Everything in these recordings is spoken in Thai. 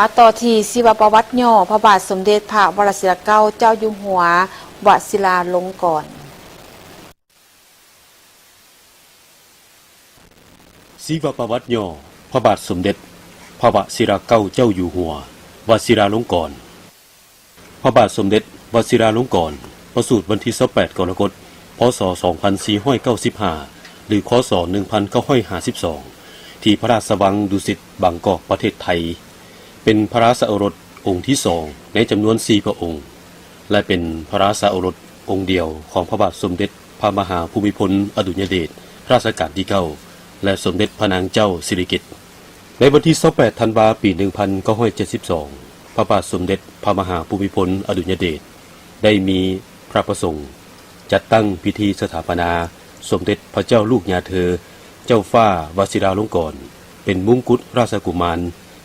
มาต่อที่ชีวประวัติย่อพระบาทสมเด็จพระวรศิลเกล้าเจ้าอยู่หัววชิราลงกรณ์ชีวประวัติย่อพระบาทสมเด็จพระวชิรเกล้าเจ้าอยู่หัววชิราลงกรณ์พระบาทสมเด็จวชิราลงกรณ์ประสูติวันที่28 กรกฎาคม พ.ศ. 2495 หรือ ค.ศ. 1952 ที่พระราชวังดุสิตบางกอกประเทศไทยเป็นพระราชโอรสองค์ที่2ในจำนวน4พระองค์และเป็นพระราชโอรสองค์เดียวของพระบาทสมเด็จพระมหาภูมิพลอดุลยเดชรัชกาลที่9และสมเด็จพระนางเจ้าสิริกิติ์ในวันที่28 ธันวาคม ปี 1972 พระบาทสมเด็จพระมหาภูมิพลอดุลยเดชได้มีพระประสงค์จัดตั้งพิธีสถาปนาสมเด็จพระเจ้าลูกยาเธอเจ้าฟ้าวชิราลงกรณ์เป็นมงกุฎราชกุมาร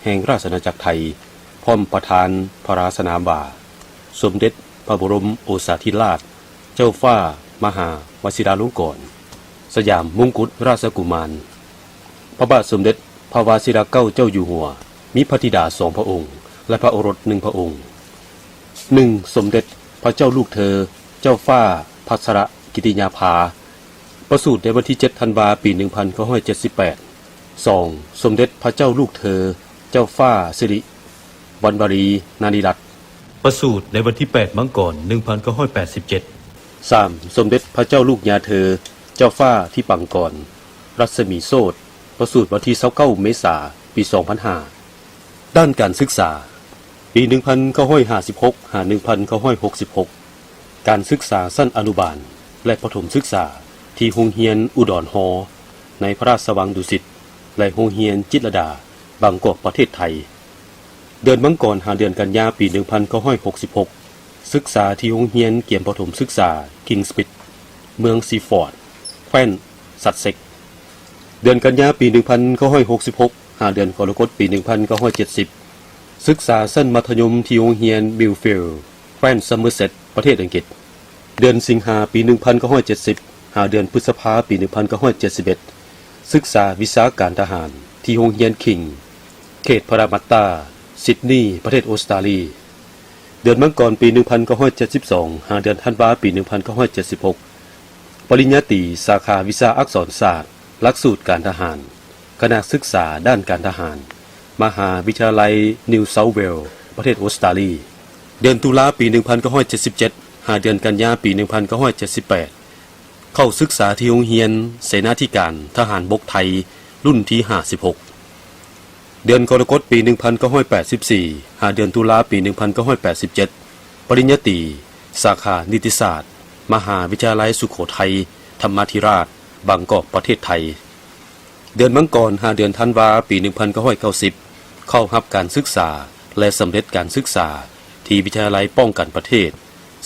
แห่งราชอาณาจักรไทยพร้อมประทานพระราชนามว่าสมเด็จพระบรมโอษาธิราชเจ้าฟ้ามหาวชิราลงกรณ์สยามมงกุฎราชกุมารพระบาทสมเด็จพระวชิรเกล้าเจ้าอยู่หัวมีพระธิดา2 พระองค์และพระโอรส1 พระองค์ 1. สมเด็จพระเจ้าลูกเธอเจ้าฟ้าพัชรกิติยาภาประสูติในวันที่7 ธันวาคม ปี 1978 2. สมเด็จพระเจ้าลูกเธอเจ้าฟ้าสิริวัณวรีนารีรัตน์ประสูติในวันที่8 มังกร 1987 3. สมเด็จพระเจ้าลูกยาเธอเจ้าฟ้าที่ปังกรรัศมีโสตประสูติวันที่29 เมษายน ปี 2005 ด้านการศึกษาปี 1956 1966 การศึกษาสั้นอนุบาลและประถมศึกษาที่โรงเรียนอุดรฮอในพระราชวังดุสิตและโรงเรียนจิตรลดาบางกอกประเทศไทยเดือนมังกรเดือนกันยาปี 1966 ศึกษาที่โรงเรียนเกียมประถมศึกษาคิงสปิทเมืองซีฟอร์ดแคว้นซัสเซ็กซ์เดือนกันยาปี 1966 เดือนกรกฎาคม ปี 1970 ศึกษาสั้นมัธยมที่โรงเรียนบิลฟิลด์แคว้นซัมเมอร์เซตประเทศอังกฤษเดือนสิงหาปี 1970 เดือนพฤษภาคม ปี 1971 ศึกษาวิชาการทหารที่โรงเรียนคิงเขตพารามัตตาซิดนีย์ประเทศออสเตรเลียเดือนมังกรปี 1972 เดือนธันวาคม ปี 1976 ปริญญาตรีสาขาวิชาอักษรศาสตร์หลักสูตรการทหารคณะศึกษาด้านการทหารมหาวิทยาลัยนิวเซาท์เวลส์ประเทศออสเตรเลียเดือนตุลาคม ปี 1977 เดือนกันยายน ปี 1978 เข้าศึกษาที่โรงเรียนเสนาธิการทหารบกไทยรุ่นที่ 56 เดือนกรกฎาคม ปี 1984 เดือนตุลาคม ปี 1987 ปริญญาตรีสาขานิติศาสตร์มหาวิทยาลัยสุโขทัยธรรมาธิราชบางกอกประเทศไทยเดือนมังกร เดือนธันวาคม ปี 1990 เข้ารับการศึกษาและสำเร็จการศึกษาที่วิทยาลัยป้องกันประเทศ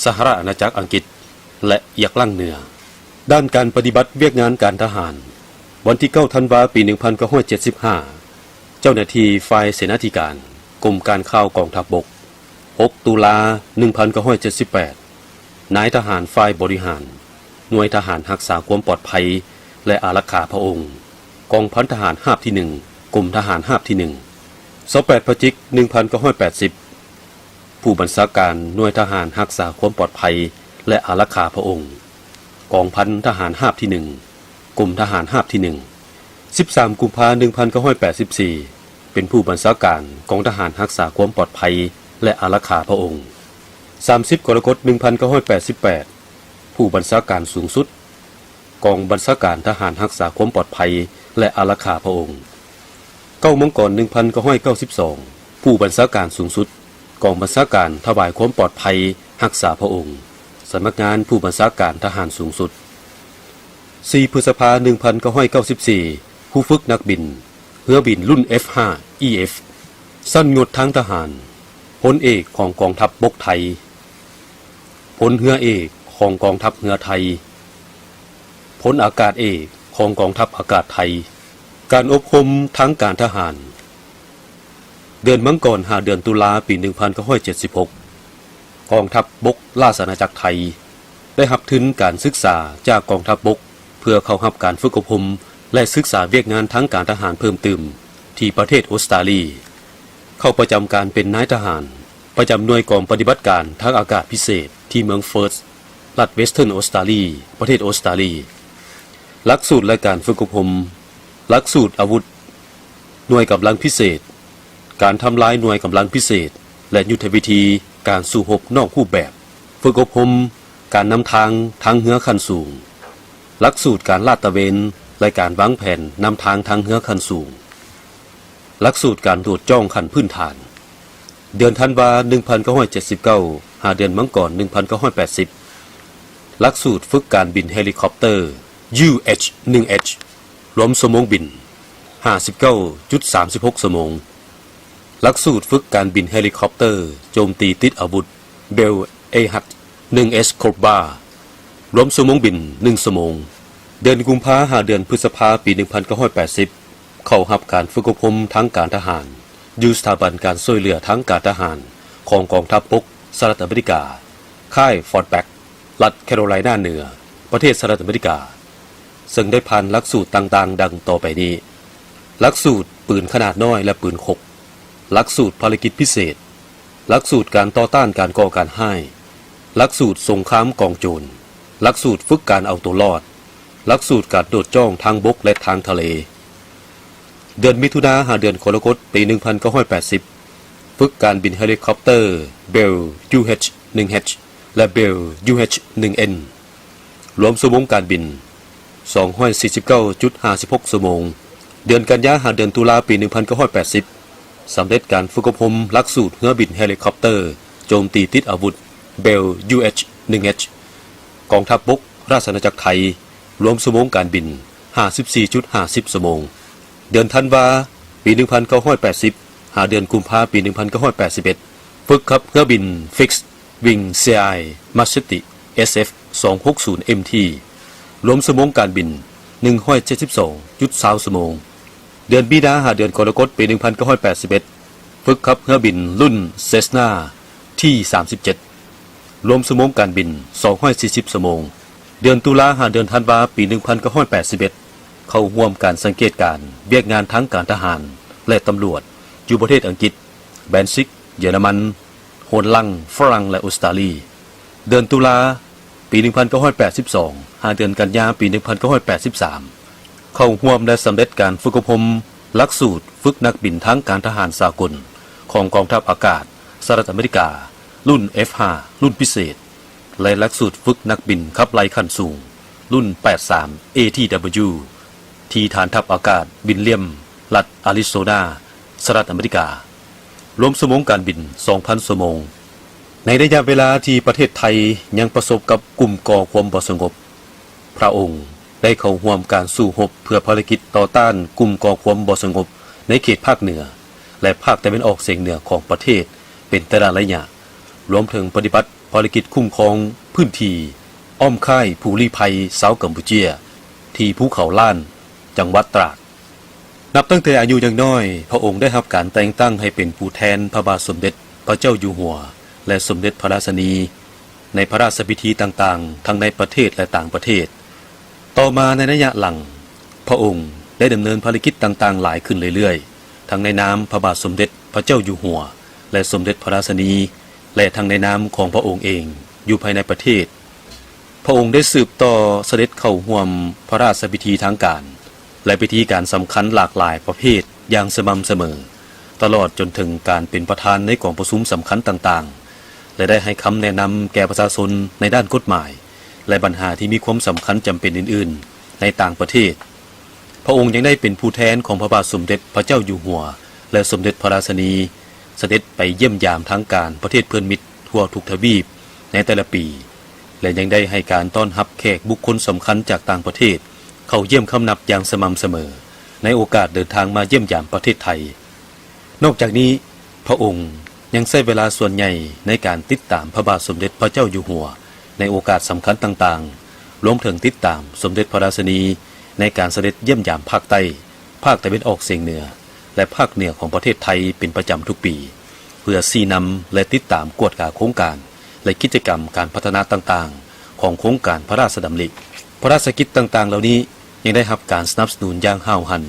สหราชอาณาจักรอังกฤษและยักล่างเหนือด้านการปฏิบัติเวียกงานการทหารวันที่9 ธันวาคม ปี 1975 เจ้าหน้าที่ฝ่ายเสนาธิการกรมการข่าวกองทัพบก 6 ตุลาคม 1978 นายทหารฝ่ายบริหารหน่วยทหารรักษาความปลอดภัยและอารักขาพระองค์กองพันทหารหาบที่1กรมทหารหาบที่1 28 พฤศจิกายน 1980 ผู้บัญชาการหน่วยทหารรักษาความปลอดภัยและอารักขาพระองค์กองพันทหารหาบที่1กรมทหารหาบที่1 13 กุมภาพันธ์ 1984 เป็นผู้บัญชาการกองทหารรักษาความปลอดภัยและอารักขาพระองค์ 30 กรกฎาคม 1988 ผู้บัญชาการสูงสุดกองบัญชาการทหารรักษาความปลอดภัยและอารักขาพระองค์9 มังกร 1992 ผู้บัญชาการสูงสุดกองบัญชาการถวายความปลอดภัยรักษาพระองค์สำนักงานผู้บัญชาการทหารสูงสุด4 พฤษภาคม 1994 ผู้ฝึกนักบินเรือบินรุ่น F5EF สั้นงดทางทหารพลเอกของกองทัพบกไทยพลเรือเอกของกองทัพเรือไทยพลอากาศเอกของกองทัพอากาศไทยการอบรมทางการทหารเดือนมังกร เดือนตุลาคม ปี 1976 กองทัพบกราชอาณาจักรไทยได้รับทุนการศึกษาจากกองทัพบกเพื่อเข้ารับการฝึกอบรมและศึกษาเวียกงานทางการทหารเพิ่มเติมที่ประเทศออสเตรเลีย เข้าประจำการเป็นนายทหารประจำหน่วยกองปฏิบัติการทางอากาศพิเศษที่เมืองเฟิร์สรัฐเวสเทิร์นออสเตรเลียประเทศออสเตรเลียหลักสูตรและการฝึกอบรมหลักสูตรอาวุธหน่วยกำลังพิเศษการทำลายหน่วยกำลังพิเศษและยุทธวิธีการสู้รบนอกรูปแบบฝึกอบรมการนำทางเรือขั้นสูงหลักสูตรการลาดตระเวนและการวางแผนนำทางเรือขั้นสูงหลักสูตรการตรวจจ้องขั้นพื้นฐานเดือนธันวาคม 1979 หาเดือนมังกร 1980 หลักสูตรฝึกการบินเฮลิคอปเตอร์ UH-1H รวมชั่วโมงบิน 59.36 ชั่วโมงหลักสูตรฝึกการบินเฮลิคอปเตอร์โจมตีติดอาวุธ Bell AH-1S Cobra รวมชั่วโมงบิน 1 ชั่วโมงเดือนกุมภาพันธ์ หาเดือนพฤษภาคม ปี 1980 เข้ารับการฝึกอบรมทางการทหารอยู่สถาบันการช่วยเหลือทางการทหารของกองทัพบกสหรัฐอเมริกาค่ายฟอร์ตแบ็กรัฐแคโรไลนาเหนือประเทศสหรัฐอเมริกาซึ่งได้ผ่านหลักสูตรต่างๆดังต่อไปนี้หลักสูตรปืนขนาดน้อยและปืนคกหลักสูตรภารกิจพิเศษหลักสูตรการต่อต้านการก่อการร้ายหลักสูตรสงครามกองโจรหลักสูตรฝึกการเอาตัวรอดหลักสูตรการโดดจ้องทางบกและทางทะเลเดือนมิถุนายน หาเดือนกรกฎาคม ปี 1980 ฝึกการบินเฮลิคอปเตอร์ Bell UH-1H และ Bell UH-1N รวมชั่วโมงการบิน 249.56 ชั่วโมงเดือนกันยายน หาเดือนตุลาคม ปี 1980 สำเร็จการฝึกอบรมหลักสูตรเรือบินเฮลิคอปเตอร์โจมตีติดอาวุธ Bell UH-1H กองทัพบกราชอาณาจักรไทยรวมชั่วโมงการบิน 54.50 ชั่วโมงเดือนธันวาคม ปี 1980 หาเดือนกุมภาพันธ์ ปี 1981 ฝึกขับเรือบิน Fixed Wing CI Machete SF 260 MT รวมชั่วโมงการบิน 172.20 ชั่วโมงเดือนมีนาคม หาเดือนกรกฎาคม ปี 1981 ฝึกขับเรือบินรุ่น Cessna T-37 รวมชั่วโมงการบิน 240 ชั่วโมงเดือนตุลาคม หาเดือนธันวาคม ปี 1981เข้าร่วมการสังเกตการณ์เวียกงานทั้งการทหารและตำรวจอยู่ประเทศอังกฤษเบลจิกเยอรมันโฮลแลนด์ฝรั่งและออสเตรเลียเดือนตุลาปี 1982 หาเดือนกันยายน ปี 1983 เข้าร่วมและสำเร็จการฝึกอบรมหลักสูตรฝึกนักบินทั้งการทหารสากลของกองทัพอากาศสหรัฐอเมริการุ่น F5 รุ่นพิเศษและหลักสูตรฝึกนักบินขับไล่ขั้นสูงรุ่น 83 ATWที่ฐานทัพอากาศบินเลียมรัฐอาริโซนาสหรัฐอเมริการวมชั่วโมงการบิน 2,000 ชั่วโมงในระยะเวลาที่ประเทศไทยยังประสบกับกลุ่มก่อความบ่สงบพระองค์ได้เข้าร่วมการสู้รบเพื่อภารกิจต่อต้านกลุ่มก่อความบ่สงบในเขตภาคเหนือและภาคตะวันออกเฉียงเหนือของประเทศเป็นแต่ละระยะรวมถึงปฏิบัติภารกิจคุ้มครองพื้นที่อ้อมค่ายผู้ลี้ภัยชาวกัมพูชีที่ภูเขาล้านจังหวัดตราดนับตั้งแต่อายุยังน้อยพระองค์ได้รับการแต่งตั้งให้เป็นผู้แทนพระบาทสมเด็จพระเจ้าอยู่หัวและสมเด็จพระราชินีในพระราชพิธีต่างๆทั้งในประเทศและต่างประเทศต่อมาในระยะหลังพระองค์ได้ดำเนินภารกิจต่างๆหลายขึ้นเรื่อยๆทั้งในนามพระบาทสมเด็จพระเจ้าอยู่หัวและสมเด็จพระราชินีและทั้งในนามของพระองค์เองอยู่ภายในประเทศพระองค์ได้สืบต่อเสด็จเข้าร่วมพระราชพิธีทางการและพิธีการสำคัญหลากหลายประเภทอย่างสม่ำเสมอตลอดจนถึงการเป็นประธานในกองประชุมสำคัญต่างๆและได้ให้คำแนะนำแก่ประชาชนในด้านกฎหมายและปัญหาที่มีความสำคัญจำเป็นอื่นๆในต่างประเทศพระองค์ยังได้เป็นผู้แทนของพระบาทสมเด็จพระเจ้าอยู่หัวและสมเด็จพระราชินีเสด็จไปเยี่ยมยามทางการประเทศเพื่อนมิตรทั่วทุกทวีปในแต่ละปีและยังได้ให้การต้อนรับแขกบุคคลสำคัญจากต่างประเทศเข้าเยี่ยมคำนับอย่างสม่ำเสมอในโอกาสเดินทางมาเยี่ยมยามประเทศไทยนอกจากนี้พระองค์ยังใช้เวลาส่วนใหญ่ในการติดตามพระบาทสมเด็จพระเจ้าอยู่หัวในโอกาสสำคัญต่างๆรวมถึงติดตามสมเด็จพระราชินีในการเสด็จเยี่ยมยามภาคใต้ภาคตะวันออกเฉียงเหนือและภาคเหนือของประเทศไทยเป็นประจำทุกปีเพื่อชี้นำและติดตามกวดกาโครงการและกิจกรรมการพัฒนาต่างๆของโครงการพระราชดำริพระราชกิจต่างๆเหล่านี้ยังได้รับการสนับสนุนอย่างห้าวหัน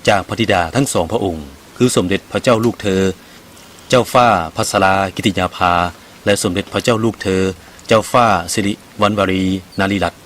จากพระธิดาทั้งสองพระองค์คือสมเด็จพระเจ้าลูกเธอ เจ้าฟ้าพัสรากิติยาภาและสมเด็จพระเจ้าลูกเธอ เจ้าฟ้าสิริวัณวรีนารีรัตน์